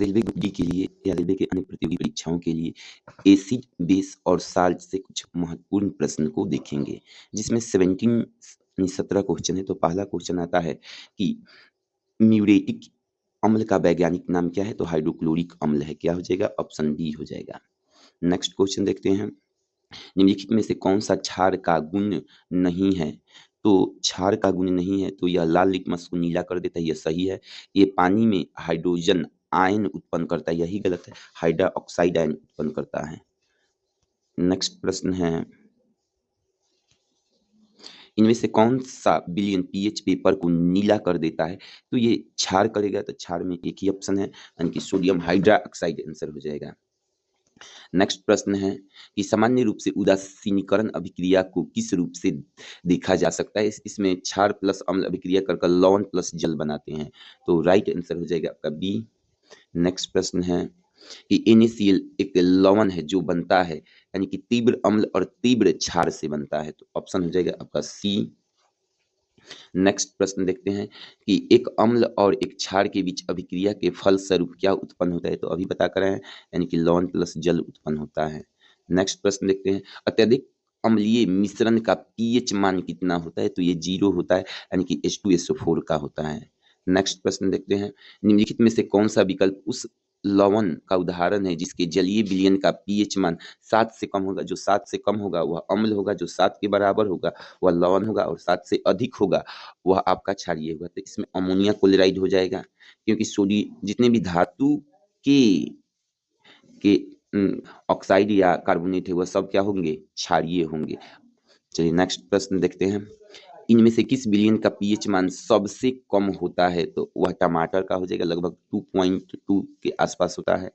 Railway group D के लिए या रेलवे के अन्य प्रतियोगी परीक्षाओं के लिए एसिड, बेस और साल्ट से कुछ महत्वपूर्ण प्रश्न को देखेंगे, जिसमें 17 क्वेश्चन है। तो पहला क्वेश्चन आता है कि म्यूरेटिक अम्ल का वैज्ञानिक नाम क्या है? तो हाइड्रोक्लोरिक अम्ल है। क्या हो जाएगा? ऑप्शन डी हो जाएगा। नेक्स्ट क्वेश्चन देखते हैं, निम्नलिखित में से कौन सा क्षार का गुण नहीं है? तो क्षार का गुण नहीं है तो यह लाल लिटमस को नीला कर देता है, यह सही है। ये पानी में हाइड्रोजन आयन उत्पन्न करता है, यही गलत है, हाइड्रा ऑक्साइड आयन उत्पन्न करता है। नेक्स्ट प्रश्न है, इनमें से कौन सा विलयन पीएच पेपर को नीला कर देता है? तो ये क्षार करेगा, तो क्षार में एक ही ऑप्शन है, यानी कि सोडियम हाइड्रा ऑक्साइड आंसर हो जाएगा। नेक्स्ट प्रश्न है कि सामान्य रूप से उदासीनीकरण अभिक्रिया को किस रूप से देखा जा सकता है? इसमें क्षार प्लस अम्ल अभिक्रिया कर लवण प्लस जल बनाते हैं, तो राइट आंसर हो जाएगा आपका बी। नेक्स्ट प्रश्न है कि NaCl एक लवण है जो बनता है यानी कि तीव्र अम्ल और तीव्र क्षार से बनता है, तो ऑप्शन हो जाएगा आपका सी। नेक्स्ट प्रश्न देखते हैं कि एक अम्ल और एक क्षार के बीच अभिक्रिया के फलस्वरूप क्या उत्पन्न होता है? तो अभी बता कर रहे हैं, यानी कि लवण प्लस जल उत्पन्न होता है। नेक्स्ट प्रश्न देखते हैं, अत्यधिक अम्लीय मिश्रण का पीएच मान कितना होता है? तो ये 0 होता है, यानी कि H2SO4 का होता है। नेक्स्ट प्रश्न देखते हैं, निम्नलिखित में से कौन सा विकल्प उस लवण का उदाहरण है जिसके जलीय विलयन का पीएच मान 7 से कम होगा? जो 7 से कम होगा वह अम्ल होगा, जो 7 के बराबर होगा वह लवण होगा, और 7 से अधिक होगा वह आपका क्षारीय होगा। तो इसमें अमोनिया क्लोराइड हो जाएगा, क्योंकि सोडियम जितने भी धातु के ऑक्साइड या कार्बोनेट है वह सब क्या होंगे? क्षारीय होंगे। चलिए नेक्स्ट प्रश्न देखते हैं, इनमें से किस विलयन का पीएच मान सबसे कम होता है? तो वह टमाटर का हो जाएगा, लगभग 2.2 के आसपास होता है।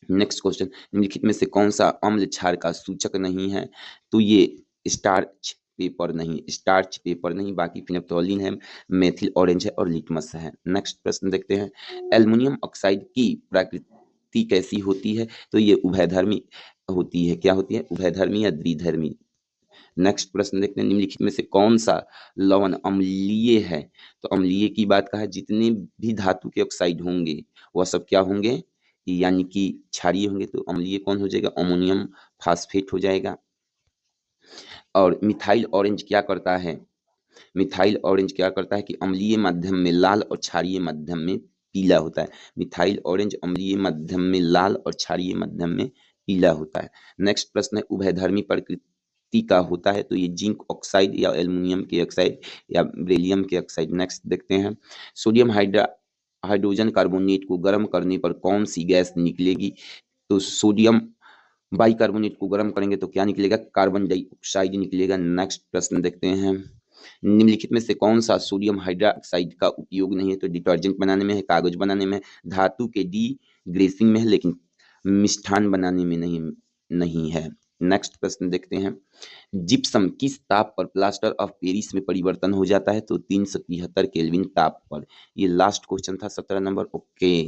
नेक्स्ट क्वेश्चन, निम्नलिखित में से कौन सा अम्ल क्षार का सूचक नहीं है? तो ये स्टार्च पेपर नहीं, बाकी फिनेप्थोलीन है, मेथिल ऑरेंज है और लिटमस है। नेक्स्ट प्रश्न देखते हैं, एल्युमिनियम ऑक्साइड की प्रकृति कैसी होती है? तो ये उभयधर्मी होती है। क्या होती है? उभयधर्मी या द्विधर्मी। नेक्स्ट प्रश्न देखते हैं, निम्नलिखित में से कौन सा लवण अम्लीय है? तो अम्लीय की बात कहा, जितने भी धातु के ऑक्साइड होंगे वह सब क्या होंगे? यानी कि क्षारीय होंगे, तो अम्लीय कौन हो जाएगा? अमोनियम फास्फेट हो जाएगा। और मिथाइल ऑरेंज क्या करता है? मिथाइल ऑरेंज क्या करता है कि अम्लीय माध्यम में लाल और क्षारीय माध्यम में पीला होता है। मिथाइल ऑरेंज अम्लीय माध्यम में लाल और क्षारीय माध्यम में पीला होता है। नेक्स्ट प्रश्न है, उभयधर्मी प्रकृति का होता है, तो ये जिंक ऑक्साइड या एल्युमिनियम के ऑक्साइड या बेरिलियम के ऑक्साइड। नेक्स्ट देखते हैं, सोडियम हाइड्रोजन कार्बोनेट को गर्म करने पर कौन सी गैस निकलेगी? तो सोडियम बाइकार्बोनेट को गर्म करेंगे तो क्या निकलेगा? कार्बन डाइऑक्साइड निकलेगा। नेक्स्ट प्रश्न देखते हैं, निम्नलिखित में से कौन सा सोडियम हाइड्रोक्साइड का उपयोग नहीं है? तो डिटर्जेंट बनाने में है, कागज बनाने में है, धातु के डीग्रेसिंग में है, लेकिन मिष्ठान बनाने में नहीं है। नेक्स्ट प्रश्न देखते हैं, जिप्सम किस ताप पर प्लास्टर ऑफ पेरिस में परिवर्तन हो जाता है? तो 373 केल्विन ताप पर। ये लास्ट क्वेश्चन था 17 नंबर। ओके।